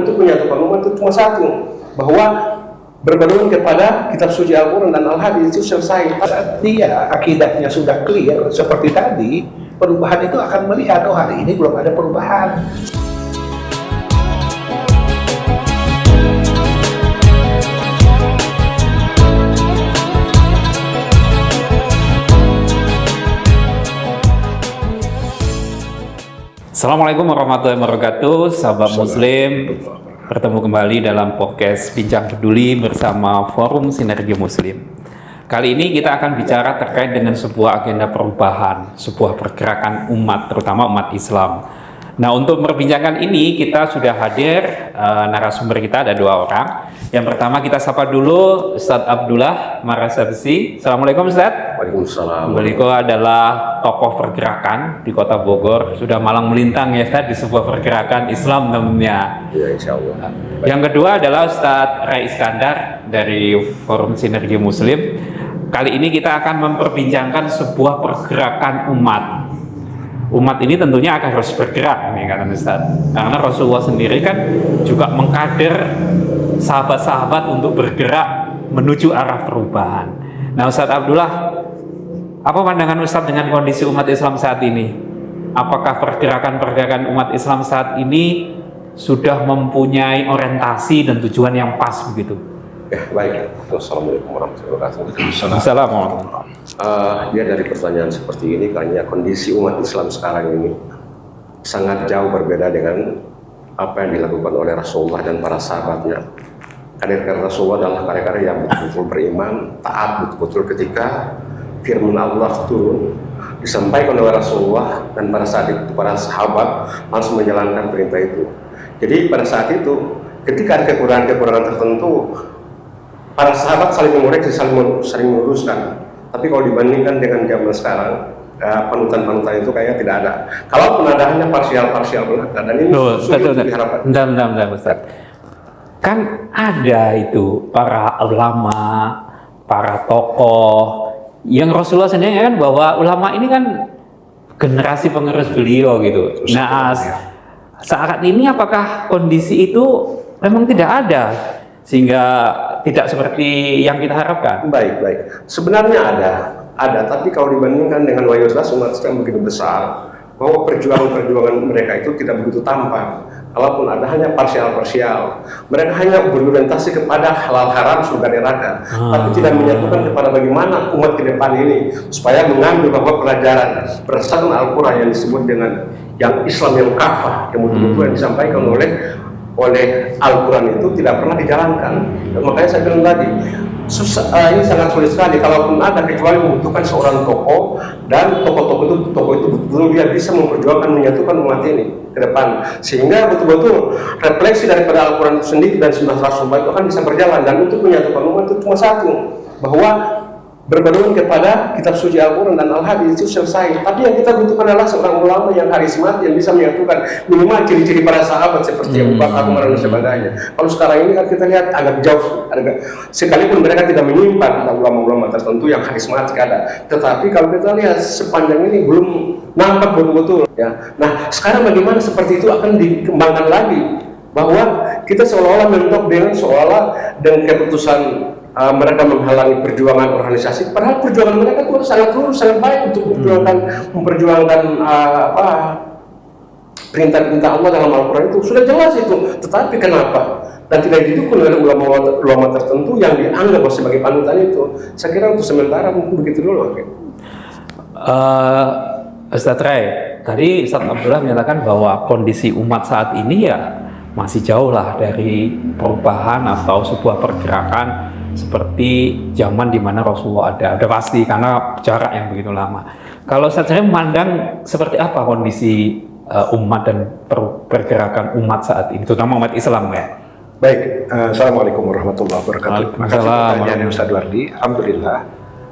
Untuk menyatukan umat itu cuma satu, bahwa berpedoman kepada kitab suci Al-Quran dan Al-Hadis itu selesai. Dia akidahnya sudah clear seperti tadi, perubahan itu akan melihat, oh hari ini belum ada perubahan. Assalamualaikum warahmatullahi wabarakatuh, sahabat muslim. Bertemu kembali dalam podcast Bincang Peduli bersama Forum Sinergi Muslim. Kali ini kita akan bicara terkait dengan sebuah agenda perubahan, sebuah pergerakan umat, terutama umat Islam. Nah, untuk memperbincangkan ini kita sudah hadir, narasumber kita ada dua orang. Yang pertama kita sapa dulu Ustadz Abdullah Marasabsi. Assalamualaikum Ustadz. Waalaikumsalam. Beliau adalah tokoh pergerakan di Kota Bogor. Sudah malang melintang ya Ustadz di sebuah pergerakan Islam tentunya. Ya, insya Allah. Yang kedua adalah Ustadz Ray Iskandar dari Forum Sinergi Muslim. Kali ini kita akan memperbincangkan sebuah pergerakan umat. Umat ini tentunya akan harus bergerak ini kata Ustaz. Karena Rasulullah sendiri kan juga mengkader sahabat-sahabat untuk bergerak menuju arah perubahan. Nah Ustaz Abdullah, apa pandangan Ustaz dengan kondisi umat Islam saat ini? Apakah pergerakan umat Islam saat ini sudah mempunyai orientasi dan tujuan yang pas begitu? Ya, baik. Assalamualaikum warahmatullahi wabarakatuh. Assalamualaikum. Dia dari pertanyaan seperti ini, karena kondisi umat Islam sekarang ini sangat jauh berbeda dengan apa yang dilakukan oleh Rasulullah dan para sahabatnya. Karya Rasulullah adalah karya-karya yang betul-betul beriman, taat betul-betul ketika firman Allah turun, disampaikan oleh Rasulullah dan pada saat itu para sahabat langsung menjalankan perintah itu. Jadi pada saat itu ketika ada kekurangan-kekurangan tertentu, para sahabat saling mengoreksi, saling meluruskan. Tapi kalau dibandingkan dengan zaman sekarang, panutan-panutan itu kayaknya tidak ada. Kalaupun ada hanya parsial-parsial belaka. Dan ini sulit diharapkan. Bentar, Ustaz. Kan ada itu para ulama, para tokoh, yang Rasulullah sendiri kan bahwa ulama ini kan generasi penerus beliau gitu. Nah, saat ini apakah kondisi itu memang tidak ada sehingga tidak seperti yang kita harapkan? Baik. Sebenarnya ada, tapi kalau dibandingkan dengan mayoritas umat yang begitu besar, bahwa perjuangan mereka itu tidak begitu tampak. Kalaupun ada hanya parsial. Mereka hanya berorientasi kepada halal haram surga neraka, tapi tidak menyatukan kepada bagaimana umat ke depan ini supaya mengambil bahwa pelajaran berdasarkan Al-Quran yang disebut dengan yang Islam yang kafah, yang betul-betul yang disampaikan oleh Al-Quran itu tidak pernah dijalankan. Dan makanya saya bilang tadi, ini sangat sulit sekali kalaupun ada, kecuali membutuhkan seorang tokoh, dan tokoh itu betul-betul dia bisa memperjuangkan, menyatukan umat ini ke depan, sehingga betul-betul refleksi daripada Al-Quran itu sendiri dan sunnah Rasulullah itu akan bisa berjalan. Dan untuk menyatukan umat itu cuma satu, bahwa berpedoman kepada kitab suci Al-Quran dan Al-Hadis itu selesai. Tapi yang kita butuhkan adalah seorang ulama yang karismatik, yang bisa menyatukan minimal ciri-ciri para sahabat seperti Abu Bakar, Umar dan sebagainya. Kalau sekarang ini kan kita lihat agak jauh, sekalipun mereka tidak menyimpan ulama-ulama tertentu yang karismatik ada. Tetapi kalau kita lihat sepanjang ini belum nampak betul-betul. Ya. Nah sekarang bagaimana seperti itu akan dikembangkan lagi, bahwa kita seolah-olah mentok dengan keputusan mereka menghalangi perjuangan organisasi, padahal perjuangan mereka itu sangat lurus, sangat baik untuk memperjuangkan perintah-perintah Allah dalam Al-Quran itu sudah jelas itu. Tetapi kenapa dan tidak didukung oleh ulama tertentu yang dianggap sebagai panutan itu? Saya kira untuk sementara mungkin begitu dulu. Ustadz Ray, tadi Ustadz Abdullah menyatakan bahwa kondisi umat saat ini ya masih jauh lah dari perubahan atau sebuah pergerakan seperti zaman di mana Rasulullah ada pasti karena jarak yang begitu lama. Kalau saya memandang seperti apa kondisi umat dan pergerakan umat saat ini, terutama umat Islam ya. Baik, Assalamualaikum warahmatullahi wabarakatuh. Terima kasih pertanyaannya Ustaz Wardi. Alhamdulillah,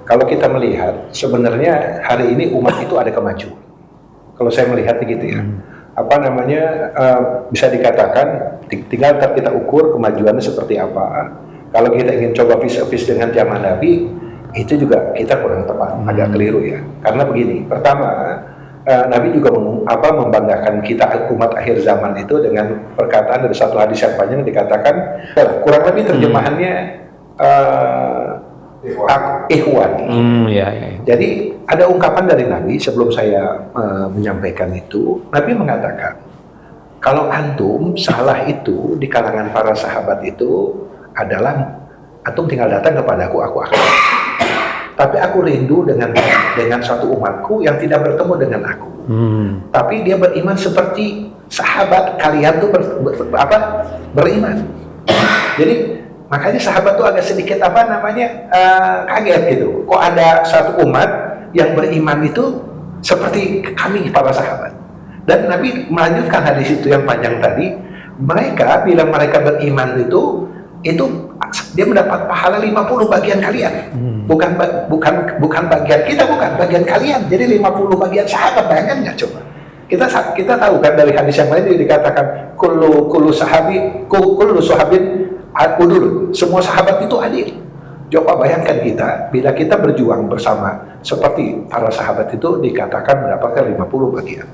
kalau kita melihat sebenarnya hari ini umat itu ada kemajuan. Kalau saya melihat begitu ya. Bisa dikatakan tinggal kita ukur kemajuannya seperti apa. Kalau kita ingin coba vis-a-vis dengan zaman Nabi, itu juga kita kurang tepat, agak keliru ya. Karena begini, pertama, Nabi juga membanggakan kita umat akhir zaman itu dengan perkataan dari satu hadis yang panjang dikatakan, kurang lebih terjemahannya ikhwan. Ya. Jadi ada ungkapan dari Nabi sebelum saya menyampaikan itu, Nabi mengatakan, kalau antum salah itu di kalangan para sahabat itu adalah antum tinggal datang kepadaku, aku akan. Tapi aku rindu dengan satu umatku yang tidak bertemu dengan aku. Tapi dia beriman seperti sahabat kalian tuh beriman. Jadi makanya sahabat tuh agak sedikit kaget gitu. Kok ada satu umat yang beriman itu seperti kami para sahabat. Dan Nabi melanjutkan hadis itu yang panjang tadi. Mereka bila mereka beriman itu dia mendapat pahala 50 bagian kalian. Bukan bagian kita, bukan bagian kalian. Jadi 50 bagian sahabat, bayangkan nggak coba? Kita tahu kan dari hadis yang lain dikatakan kullu sahabin adul. Semua sahabat itu adil. Coba bayangkan kita bila kita berjuang bersama seperti para sahabat itu dikatakan mendapatkan 50 bagian.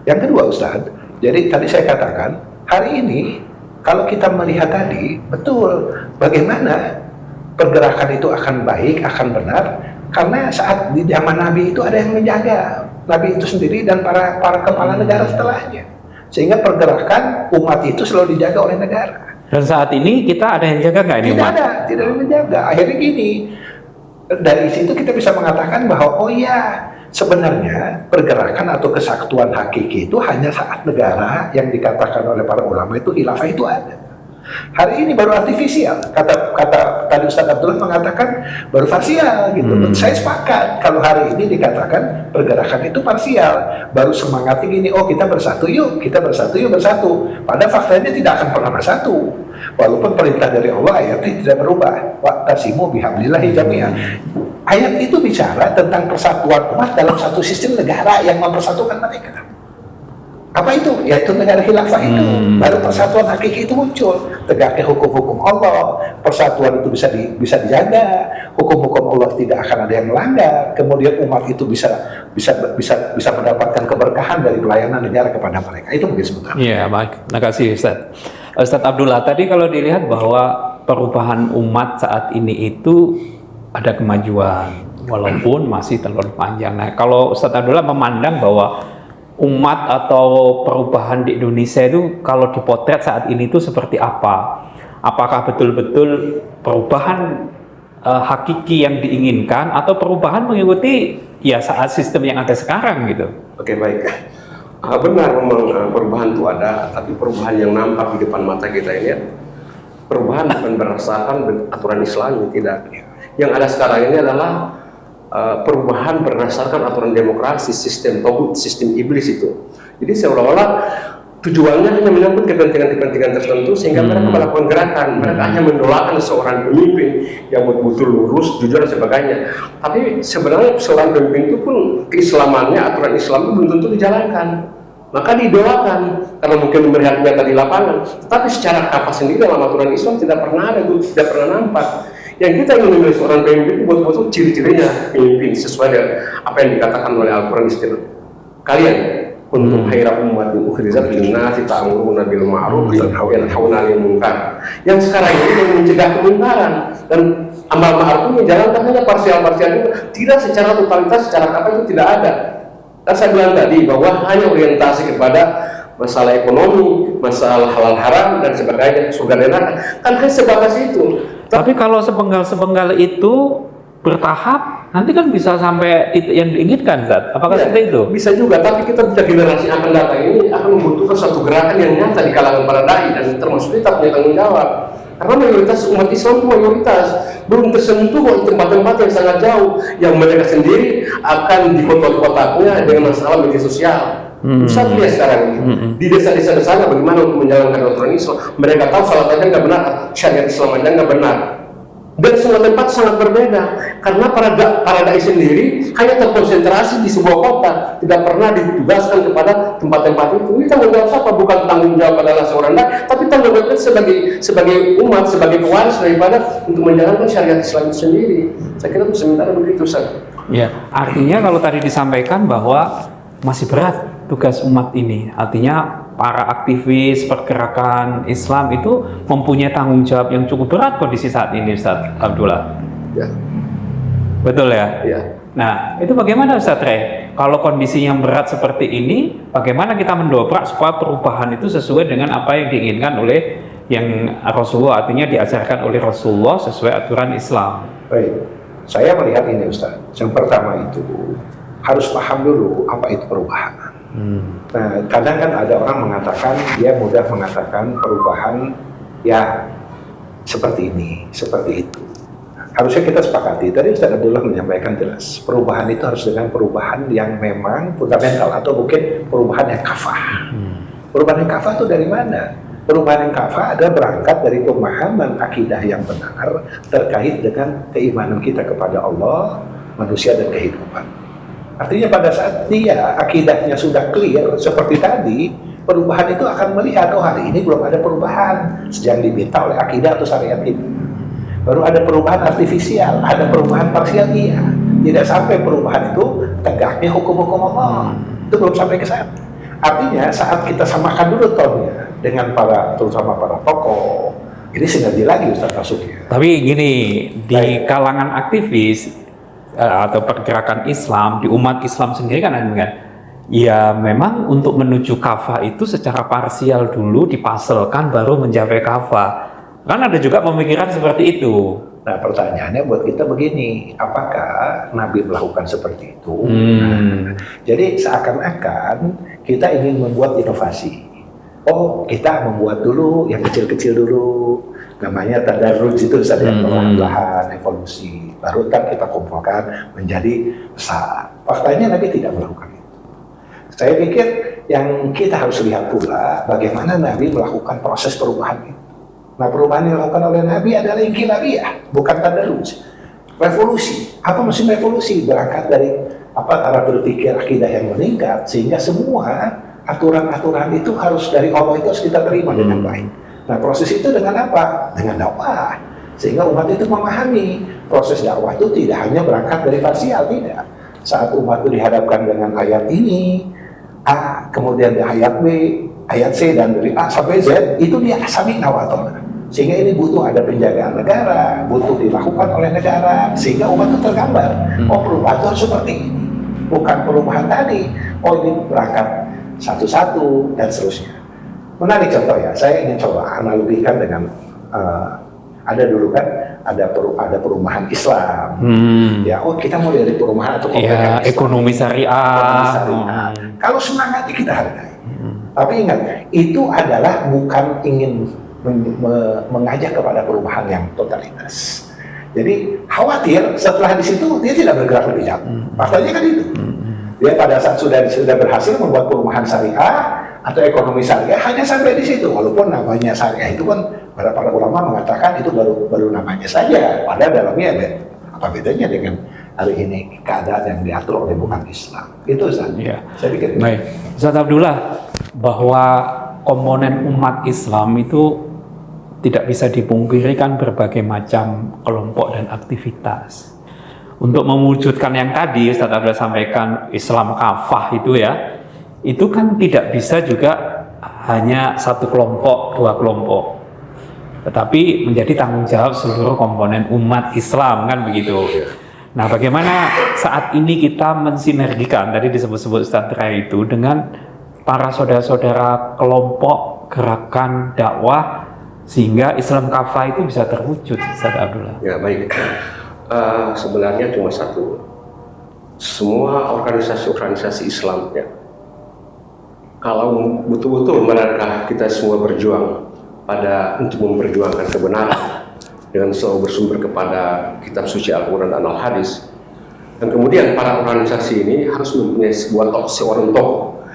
Yang kedua Ustadz, jadi tadi saya katakan hari ini kalau kita melihat tadi, betul bagaimana pergerakan itu akan baik, akan benar, karena saat di zaman Nabi itu ada yang menjaga Nabi itu sendiri dan para kepala negara setelahnya, sehingga pergerakan umat itu selalu dijaga oleh negara. Dan saat ini kita ada yang jaga nggak ini umat? Tidak ada yang menjaga. Akhirnya gini, dari situ kita bisa mengatakan bahwa oh iya, sebenarnya pergerakan atau kesatuan hakiki itu hanya saat negara yang dikatakan oleh para ulama itu khilafah itu ada. Hari ini baru artifisial. Kata tadi Ustaz Abdullah mengatakan baru parsial gitu. Saya sepakat kalau hari ini dikatakan pergerakan itu parsial. Baru semangatnya gini, oh kita bersatu yuk. Pada faktanya tidak akan pernah bersatu. Walaupun perintah dari Allah ayatnya tidak berubah. Wa'tasimu bihablillahi jami'an. Ayat itu bicara tentang persatuan umat dalam satu sistem negara yang mempersatukan mereka. Apa itu? Yaitu negara khilafah itu. Baru persatuan hakiki itu muncul. Tegaknya hukum-hukum Allah, persatuan itu bisa dijaga, hukum-hukum Allah tidak akan ada yang melanggar. Kemudian umat itu bisa mendapatkan keberkahan dari pelayanan negara kepada mereka. Itu mungkin sebentar. Iya, baik. Terima kasih Ustaz Abdullah. Tadi kalau dilihat bahwa perubahan umat saat ini itu ada kemajuan, walaupun masih terlalu panjang. Nah, kalau Ustaz Abdullah memandang bahwa umat atau perubahan di Indonesia itu kalau dipotret saat ini itu seperti apa? Apakah betul-betul perubahan hakiki yang diinginkan atau perubahan mengikuti ya saat sistem yang ada sekarang gitu? Oke, baik. Benar memang perubahan itu ada, tapi perubahan yang nampak di depan mata kita ini perubahan bukan berdasarkan aturan Islam, tidak. Yang ada sekarang ini adalah perubahan berdasarkan aturan demokrasi, sistem tauhid, sistem iblis itu. Jadi seolah-olah tujuannya hanya menyangkut kepentingan tertentu sehingga mereka melakukan gerakan. Mereka hanya mendolakan seorang pemimpin yang betul-betul lurus, jujur dan sebagainya. Tapi sebenarnya seorang pemimpin itu pun keislamannya, aturan Islam itu belum tentu dijalankan. Maka didoakan karena mungkin melihat nyata di lapangan. Tapi secara kapas sendiri dalam aturan Islam tidak pernah ada, tidak pernah nampak. Yang kita ingin memilih seorang pemimpin itu betul-betul ciri-cirinya pemimpin sesuai dengan apa yang dikatakan oleh Al-Quran istilah kalian untuk khairat ummatin ukhrijat lin-nasi ta'muruna bil ma'ruf wa tanhauna 'anil munkar. Yang sekarang ini mencegah kemungkaran dan amal ma'ruf menjalankan hanya parsial-parsial itu, tidak secara totalitas, secara apa itu tidak ada. Dan saya bilang tadi bahwa hanya orientasi kepada masalah ekonomi, masalah halal haram dan sebagainya, surga neraka, kan hanya sebatas itu. Tapi kalau sepenggal-sepenggal itu bertahap, nanti kan bisa sampai yang diinginkan, Zat. Apakah seperti itu? Bisa juga, tapi kita tidak generasi akan datang ini akan membutuhkan satu gerakan yang nyata di kalangan para dai dan termasuk kita punya tanggung jawab. Karena mayoritas umat Islam itu mayoritas belum tersentuh di tempat-tempat yang sangat jauh, yang mereka sendiri akan di kota-kotanya dengan masalah media sosial. Bisa lihat sekarang ini di desa-desa sana bagaimana untuk menjalankan aturan Islam. Mereka tahu salat aja nggak benar, syariat Islam aja nggak benar. Dan semua tempat sangat berbeda karena para dai sendiri hanya terkonsentrasi di sebuah kota, tidak pernah ditugaskan kepada tempat-tempat itu. Ini tanggung jawab siapa? Bukan tanggung jawab adalah seorang dai, tapi tanggung jawab sebagai umat, sebagai pewaris daripada untuk menjalankan syariat Islam itu sendiri. Saya kira itu sementara begitu, Ustaz. Ya, artinya kalau tadi disampaikan bahwa masih berat tugas umat ini. Artinya para aktivis pergerakan Islam itu mempunyai tanggung jawab yang cukup berat kondisi saat ini, Ustaz Abdullah. Ya. Betul ya? Ya. Nah, itu bagaimana Ustaz Rey? Kalau kondisinya berat seperti ini, bagaimana kita mendobrak supaya perubahan itu sesuai dengan apa yang diinginkan oleh yang Rasulullah, artinya diajarkan oleh Rasulullah sesuai aturan Islam? Baik, saya melihat ini Ustaz. Yang pertama itu harus paham dulu apa itu perubahan. Nah, kadang kan ada orang mengatakan, dia mudah mengatakan perubahan ya seperti ini, seperti itu. Harusnya kita sepakati, tadi Ustaz Abdullah menyampaikan jelas, perubahan itu harus dengan perubahan yang memang fundamental atau mungkin perubahan yang kafah. Perubahan yang kafah itu dari mana? Perubahan yang kafah adalah berangkat dari pemahaman akidah yang benar terkait dengan keimanan kita kepada Allah, manusia, dan kehidupan. Artinya pada saat dia akidahnya sudah clear seperti tadi, perubahan itu akan melihat, oh hari ini belum ada perubahan yang diminta oleh akidah atau syariat ini. Baru ada perubahan artifisial, ada perubahan parsial, iya. Tidak sampai perubahan itu tegaknya hukum-hukum Allah. Itu belum sampai ke sana. Artinya saat kita samakan dulu tonnya dengan terutama para tokoh, ini sinergi lagi Ustaz masuknya. Tapi gini, di kalangan aktivis atau pergerakan Islam, di umat Islam sendiri kan, ya memang untuk menuju kafah itu secara parsial dulu dipaselkan baru mencapai kafah. Kan ada juga pemikiran seperti itu. Nah pertanyaannya buat kita begini, apakah Nabi melakukan seperti itu? Jadi seakan-akan kita ingin membuat inovasi. Oh kita membuat dulu yang kecil-kecil dulu, namanya tadarruj itu saja perlahan-lahan evolusi. Baru kan kita kumpulkan menjadi besar. Faktanya Nabi tidak melakukan itu. Saya pikir yang kita harus lihat pula bagaimana Nabi melakukan proses perubahan itu. Nah perubahan yang dilakukan oleh Nabi adalah inqilabiyah, bukan tadarruj. Revolusi. Apa maksud revolusi? Berangkat dari cara berpikir akidah yang meningkat, sehingga semua aturan-aturan itu harus dari Allah itu harus kita terima dengan baik. Nah proses itu dengan apa? Dengan dakwah. Sehingga umat itu memahami proses dakwah itu tidak hanya berangkat dari parsial, tidak. Saat umat itu dihadapkan dengan ayat ini, A, kemudian ayat B, ayat C, dan dari A sampai Z, itu dia sami'na wa ata'na. Sehingga ini butuh ada penjagaan negara, butuh dilakukan oleh negara, sehingga umat itu tergambar. Oh perubahan itu harus seperti ini, bukan perubahan tadi. Oh ini berangkat satu-satu dan seterusnya. Menarik contoh ya, saya ingin coba analogikan dengan ada dulu kan ada perumahan Islam. Ya, oh kita mulai dari perumahan atau ya, ekonomi syariah. Kalau semangatnya kita hargai. Tapi ingat, itu adalah bukan ingin mengajak kepada perubahan yang totalitas. Jadi khawatir setelah di situ dia tidak bergerak lebih jauh. Faktanya kan itu. Dia pada saat sudah berhasil membuat perumahan syariah atau ekonomi syariah hanya sampai di situ. Walaupun namanya syariah itu kan para ulama mengatakan itu baru namanya saja. Padahal dalamnya apa bedanya dengan hari ini keadaan yang diatur oleh bukan Islam. Itu Ustaz. Ya. Saya pikir. Baik. Ustaz Abdullah, bahwa komponen umat Islam itu tidak bisa dipungkiri kan berbagai macam kelompok dan aktivitas. Untuk mewujudkan yang tadi Ustaz Abdullah sampaikan Islam kafah itu ya, itu kan tidak bisa juga hanya satu kelompok, dua kelompok, tetapi menjadi tanggung jawab seluruh komponen umat Islam kan begitu. Nah bagaimana saat ini kita mensinergikan, tadi disebut-sebut Ustaz Ray itu, dengan para saudara-saudara kelompok gerakan dakwah sehingga Islam kafah itu bisa terwujud, Ustaz Abdullah. Ya baik. Sebenarnya cuma satu. Semua organisasi-organisasi Islam ya, kalau betul-betul mereka kita semua berjuang untuk memperjuangkan kebenaran dengan selalu bersumber kepada kitab suci Al-Quran dan Al-Hadis, dan kemudian para organisasi ini harus mempunyai seorang tokoh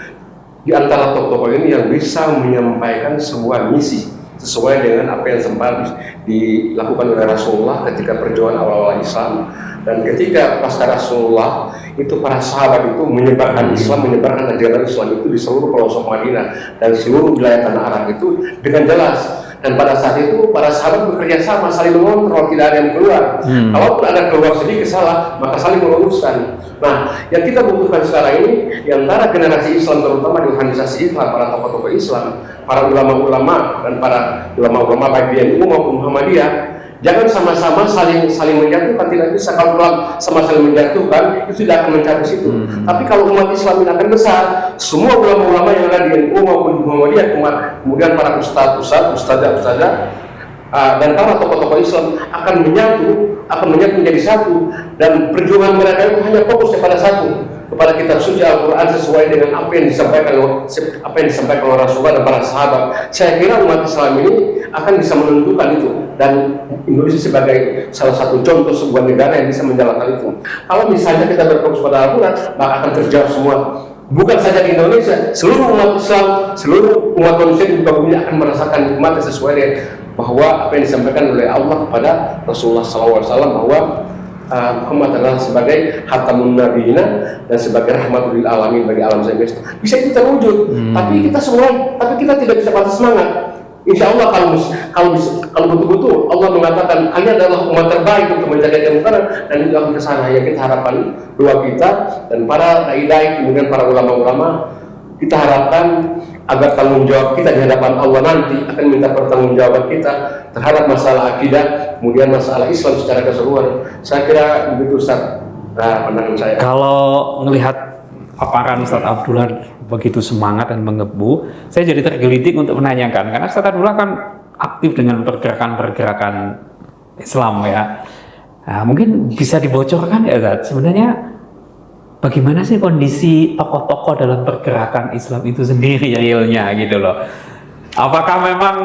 di antara tokoh-tokoh ini yang bisa menyampaikan sebuah misi sesuai dengan apa yang sempat dilakukan oleh Rasulullah ketika perjuangan awal-awal Islam. Dan ketika pasca Rasulullah itu para sahabat itu menyebarkan Islam, menyebarkan ajaran Islam itu di seluruh pelosok Madinah dan seluruh wilayah tanah Arab itu dengan jelas. Dan pada saat itu para sahabat bekerja sama, saling mengontrol, tidak ada yang keluar. Kalaupun ada keluar sedikit salah, maka saling meluruskan. Nah, yang kita butuhkan sekarang ini di antara generasi Islam, terutama di organisasi Islam, para tokoh-tokoh Islam, para ulama-ulama dan para ulama-ulama baik di NU maupun Muhammadiyah, jangan sama-sama saling menjatuhkan. Tidak bisa. Kalau sama saling menjatuhkan, itu tidak akan mencapai situ. Tapi kalau umat Islam ini akan besar, semua ulama-ulama yang ada di NU maupun di Muhammadiyah, kemudian para ustadzah dan para tokoh-tokoh Islam akan menyatu menjadi satu, dan perjuangan mereka itu hanya fokusnya pada satu, kepada kitab suci Al-Quran sesuai dengan apa yang disampaikan oleh Rasulullah dan para sahabat. Saya kira umat Islam ini akan bisa menentukan itu, dan Indonesia sebagai salah satu contoh sebuah negara yang bisa menjalankan itu. Kalau misalnya kita berfokus pada Al-Quran, maka akan terjawab semua. Bukan saja di Indonesia, seluruh umat Islam, seluruh umat manusia di muka bumi akan merasakan nikmatnya sesuai dengan bahwa apa yang disampaikan oleh Allah kepada Rasulullah SAW, bahwa Muhammad adalah sebagai khatamun nabiyina dan sebagai rahmatul lil alamin, bagi alam semesta. Bisa itu terwujud. Tapi kita tidak bisa patah semangat. Insya Allah kalau betul-betul Allah mengatakan kalian adalah umat terbaik untuk menjaga kebenaran, dan itu akan kesana. Yang kita harapkan, doa kita dan para dai-dai, kemudian para ulama-ulama, kita harapkan agar tanggung jawab kita di hadapan Allah nanti akan minta pertanggungjawaban kita terhadap masalah akidah, kemudian masalah Islam secara keseluruhan. Saya kira begitu, Ustaz, pandangan saya. Kalau melihat paparan Ustadz Abdullah begitu semangat dan menggebu, saya jadi tergelitik untuk menanyakan, karena Ustadz Abdullah kan aktif dengan pergerakan-pergerakan Islam ya. Nah, mungkin bisa dibocorkan ya, Ustadz, sebenarnya bagaimana sih kondisi tokoh-tokoh dalam pergerakan Islam itu sendiri realnya gitu loh. Apakah memang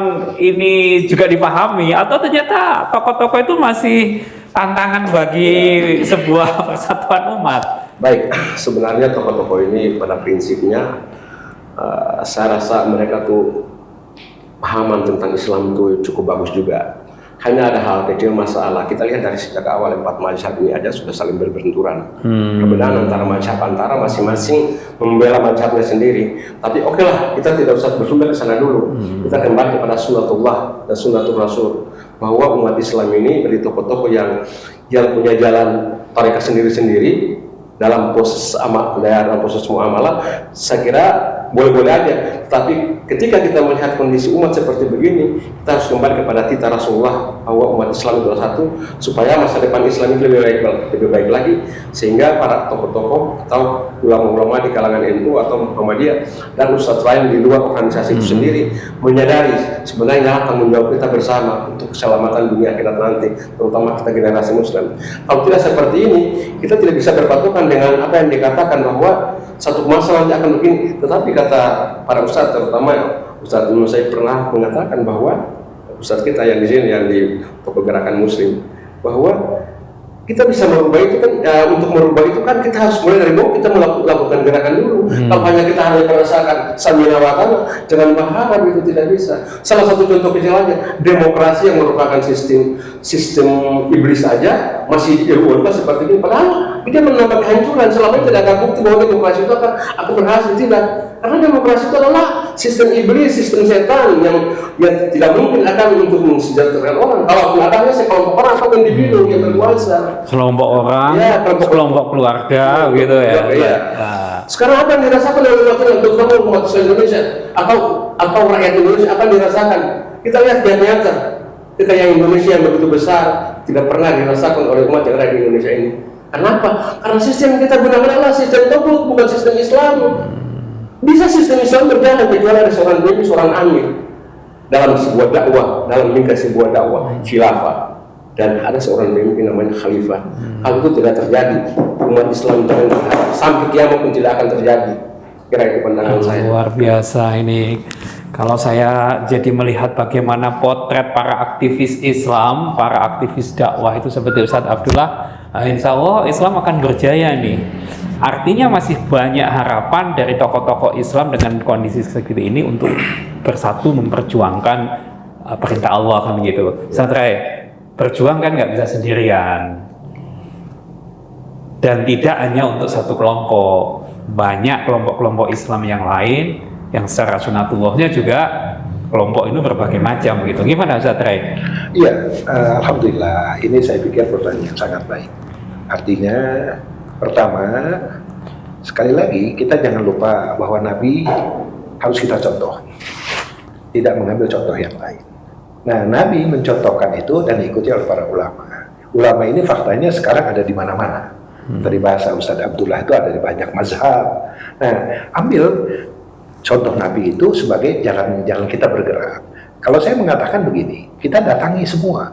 ini juga dipahami, atau ternyata tokoh-tokoh itu masih tantangan bagi sebuah persatuan umat? Baik, sebenarnya tokoh-tokoh ini pada prinsipnya saya rasa mereka tuh pahaman tentang Islam tuh cukup bagus juga. Hanya ada hal kecil masalah. Kita lihat dari sejak awal 4 mazhab ini aja sudah saling berbenturan. Perbedaan antara mazhab antara masing-masing membela mazhabnya sendiri. Tapi oke lah, kita tidak usah bersumber ke sana dulu. Kita kembali kepada sunnatullah dan sunnatul Rasul, bahwa umat Islam ini dari tokoh-tokoh yang punya jalan tarekat sendiri-sendiri dalam proses muamalah. Saya kira boleh-boleh aja. Tapi ketika kita melihat kondisi umat seperti begini, kita harus kembali kepada titah Rasulullah, bahwa umat Islam itu satu, supaya masa depan Islam itu lebih baik lagi, sehingga para tokoh-tokoh atau ulama-ulama di kalangan NU atau Muhammadiyah dan ustadz lain di luar organisasi itu sendiri menyadari sebenarnya tanggung jawab kita bersama untuk keselamatan dunia akhirat nanti, terutama kita generasi Muslim. Kalau tidak seperti ini, kita tidak bisa berpatokan dengan apa yang dikatakan bahwa satu masalah nanti akan begini. Tetapi kata para ustadz, terutama Ustadz Ibnu Said pernah mengatakan bahwa ustadz kita yang di sini, yang di pergerakan Muslim, bahwa kita bisa merubah itu kan, untuk merubah itu kan kita harus mulai dari bawah, kita melakukan gerakan dulu. Kalau hanya kita hanya merasakan samina wa ta'ala, jangan berharap itu tidak bisa. Salah satu contoh kecil aja, demokrasi yang merupakan sistem iblis aja masih dirubah seperti ini, padahal dia menambah kehancuran. Selama ini tidak ada bukti bahwa demokrasi itu akan berhasil, tidak. Karena demokrasi itu adalah sistem iblis, sistem setan yang tidak mungkin akan untuk mensejahterakan orang. Kalau adanya sekelompok orang atau individu yang berkuasa, kelompok orang, ya, kelompok keluarga gitu ya. Sekarang apa yang dirasakan oleh umat Islam Indonesia atau rakyat Indonesia akan dirasakan? Kita lihat nyata, kita yang Indonesia yang begitu besar tidak pernah dirasakan oleh umat yang ada di Indonesia ini. Kenapa? Karena sistem kita gunakan adalah sistem togut, bukan sistem Islam. Bisa sistem Islam berjalan kecuali ada seorang pemimpin, seorang amir dalam sebuah dakwah, dalam lingkar sebuah dakwah khilafah, dan ada seorang pemimpin namanya khalifah. Kalau itu tidak terjadi, umat Islam sampai kiamat pun tidak akan terjadi. Kira itu pandangan saya. Luar biasa ini. Kalau saya jadi melihat bagaimana potret para aktivis Islam, para aktivis dakwah itu seperti Ustadz Abdullah, insya Allah Islam akan berjaya nih. Artinya masih banyak harapan dari tokoh-tokoh Islam dengan kondisi seperti ini untuk bersatu memperjuangkan perintah Allah kan gitu. Satrai, berjuang kan nggak bisa sendirian. Dan tidak hanya untuk satu kelompok, banyak kelompok-kelompok Islam yang lain yang secara sunatullahnya juga kelompok ini berbagai macam gitu. Gimana Ustaz Ray? Iya, alhamdulillah. Ini saya pikir pertanyaan yang sangat baik. Artinya, pertama, sekali lagi kita jangan lupa bahwa Nabi harus kita contoh, tidak mengambil contoh yang lain. Nah, Nabi mencontohkan itu dan diikuti oleh para ulama. Ulama ini faktanya sekarang ada di mana-mana. Dari bahasa Ustadz Abdullah itu ada di banyak mazhab. Nah, ambil contoh Nabi itu sebagai jalan kita bergerak. Kalau saya mengatakan begini, kita datangi semua,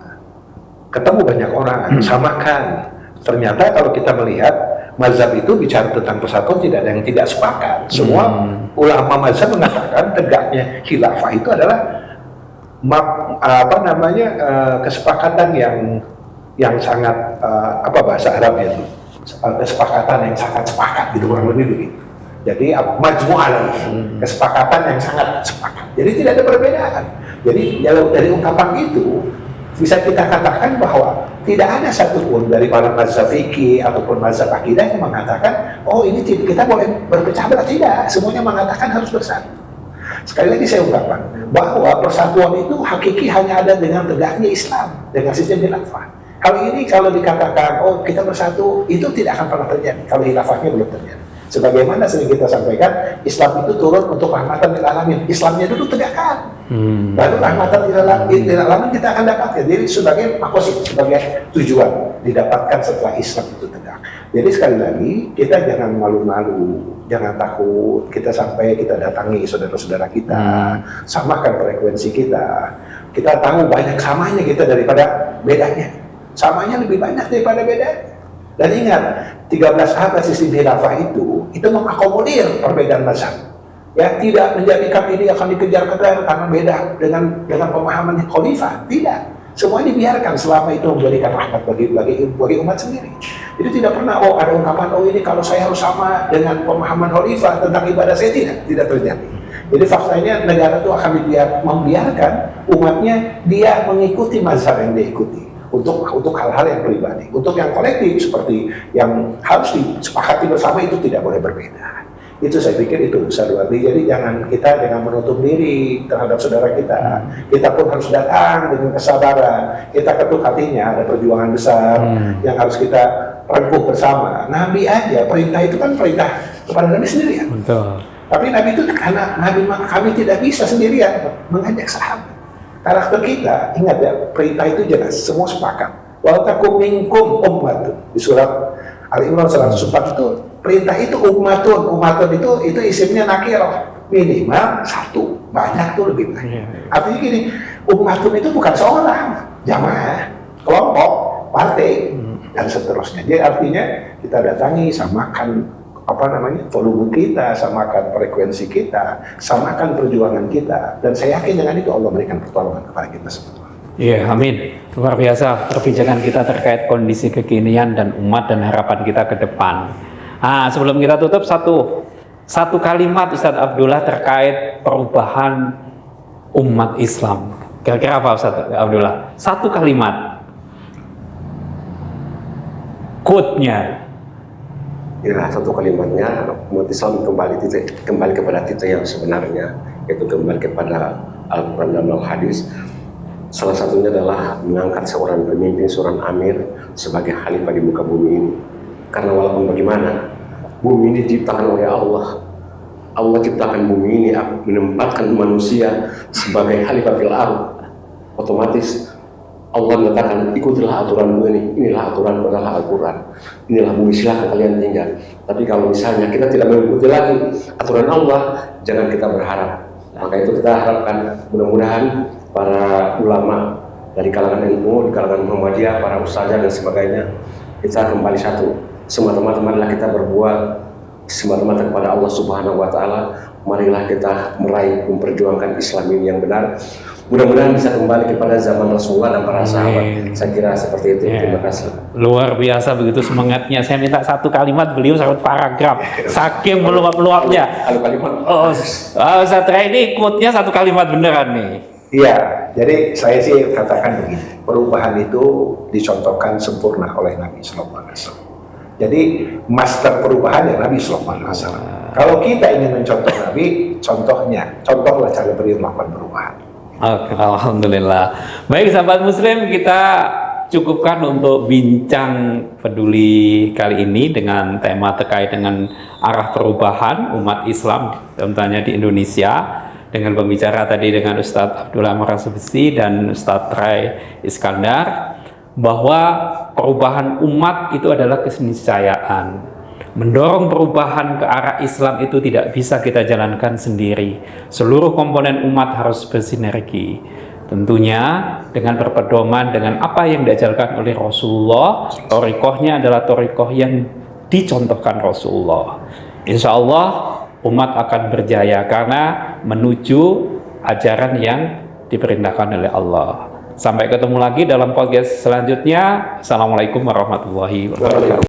ketemu banyak orang, samakan. Ternyata kalau kita melihat mazhab itu bicara tentang persatuan, tidak ada yang tidak sepakat. Semua ulama mazhab mengatakan tegaknya khilafah itu adalah kesepakatan yang sangat bahasa Arabnya itu kesepakatan yang sangat sepakat gitu, kurang lebih begitu. Jadi majmu'ah, kesepakatan yang sangat sepakat. Jadi tidak ada perbedaan. Jadi dari ungkapan itu bisa kita katakan bahwa tidak ada satupun dari para mazhab fikih ataupun mazhab akidah yang mengatakan oh ini kita boleh berpecah belah. Tidak, semuanya mengatakan harus bersatu. Sekali lagi saya ungkapkan bahwa persatuan itu hakiki hanya ada dengan tegaknya Islam, dengan sistem khilafah. Hal ini kalau dikatakan oh kita bersatu, itu tidak akan pernah terjadi kalau khilafahnya belum terjadi. Sebagaimana sering kita sampaikan, Islam itu turun untuk rahmatan lil alamin. Islamnya dulu tegakkan, baru rahmatan lil alamin kita akan dapatkan. Jadi sebagai maksud, sebagai tujuan didapatkan setelah Islam itu tegak. Jadi sekali lagi kita jangan malu-malu, jangan takut. Kita sampai kita datangi saudara-saudara kita, samakan frekuensi kita. Kita tahu banyak samanya kita daripada bedanya. Samanya lebih banyak daripada bedanya. Dan ingat, 13 abad sistem khilafah itu mengakomodir perbedaan mazhab. Ya, tidak menjadikan ini akan dikejar-kejar karena beda dengan pemahaman khalifah. Tidak. Semua dibiarkan selama itu memberikan rahmat bagi umat sendiri. Jadi tidak pernah ada ungkapan ini kalau saya harus sama dengan pemahaman khalifah tentang ibadah saya, tidak terjadi. Jadi faktanya negara itu akan membiarkan umatnya dia mengikuti mazhab yang dia ikuti. Untuk hal-hal yang pribadi, untuk yang kolektif seperti yang harus disepakati bersama itu tidak boleh berbeda. Itu saya pikir itu Ustaz Wardi. Jadi kita menutup diri terhadap saudara kita. Kita pun harus datang dengan kesabaran. Kita ketuk hatinya, ada perjuangan besar yang harus kita rempuh bersama. Nabi aja perintah itu kan perintah kepada Nabi sendirian. Betul. Tapi Nabi itu karena kami tidak bisa sendirian mengajak sahabat. Karakter kita, ingat ya, perintah itu jelas, semua sepakat. Wal takum minkum ummatun. Di surat Al-Imran 104 itu, perintah itu ummatun itu isimnya nakirah. Minimal satu, banyak tuh lebih banyak. Artinya gini, ummatun itu bukan seorang, jamaah, kelompok, partai, dan seterusnya. Jadi artinya kita datangi, samakan volume kita, samakan frekuensi kita, samakan perjuangan kita, dan saya yakin dengan itu Allah berikan pertolongan kepada kita semua. Iya, amin. Luar biasa perbincangan kita terkait kondisi kekinian dan umat dan harapan kita ke depan. Sebelum kita tutup, satu kalimat Ustadz Abdullah terkait perubahan umat Islam. Kira-kira apa Ustadz Abdullah? Satu kalimat. Quote-nya. Ya, satu kalimatnya, umat Islam kembali kepada titik yang sebenarnya, yaitu kembali kepada Al-Quran dan Al-Hadis. Salah satunya adalah mengangkat seorang pemimpin, seorang amir sebagai khalifah di muka bumi ini. Karena walaupun bagaimana, bumi ini diciptakan oleh Allah. Allah ciptakan bumi ini menempatkan manusia sebagai khalifah fil ardh. Otomatis Allah mengatakan, ikutilah aturan ini, inilah aturan adalah Al-Quran, inilah bumi, silahkan kalian tinggal. Tapi kalau misalnya kita tidak mengikuti lagi aturan Allah, jangan kita berharap. Maka itu kita harapkan mudah-mudahan para ulama dari kalangan NU, di kalangan Muhammadiyah, para ustazah dan sebagainya, kita kembali satu. Semata-mata marilah kita berbuat semata-mata kepada Allah Subhanahu wa Ta'ala. Marilah kita memperjuangkan Islam ini yang benar. Mudah-mudahan bisa kembali kepada zaman Rasulullah dan para sahabat. Saya kira seperti itu. Terima kasih. Luar biasa begitu semangatnya. Saya minta satu kalimat, beliau satu paragraf. Saking meluap-luapnya. Ustaz Ray ini quote-nya satu kalimat beneran nih. Iya, jadi saya sih katakan begini. Perubahan itu dicontohkan sempurna oleh Nabi Sallallahu Alaihi Wasallam. Jadi master perubahan ya Nabi Sallallahu Alaihi Wasallam. Kalau kita ingin mencontoh Nabi, contohlah cara beliau melakukan perubahan. Oke, alhamdulillah. Baik sahabat muslim, kita cukupkan untuk bincang peduli kali ini dengan tema terkait dengan arah perubahan umat Islam tentunya di Indonesia, dengan pembicara tadi dengan Ustadz Abdullah Marasubesi dan Ustadz Rai Iskandar, bahwa perubahan umat itu adalah keniscayaan. Mendorong perubahan ke arah Islam itu tidak bisa kita jalankan sendiri. Seluruh komponen umat harus bersinergi. Tentunya dengan berpedoman dengan apa yang diajarkan oleh Rasulullah. Thariqahnya adalah thariqah yang dicontohkan Rasulullah. Insya Allah umat akan berjaya karena menuju ajaran yang diperintahkan oleh Allah. Sampai ketemu lagi dalam podcast selanjutnya. Assalamualaikum warahmatullahi wabarakatuh.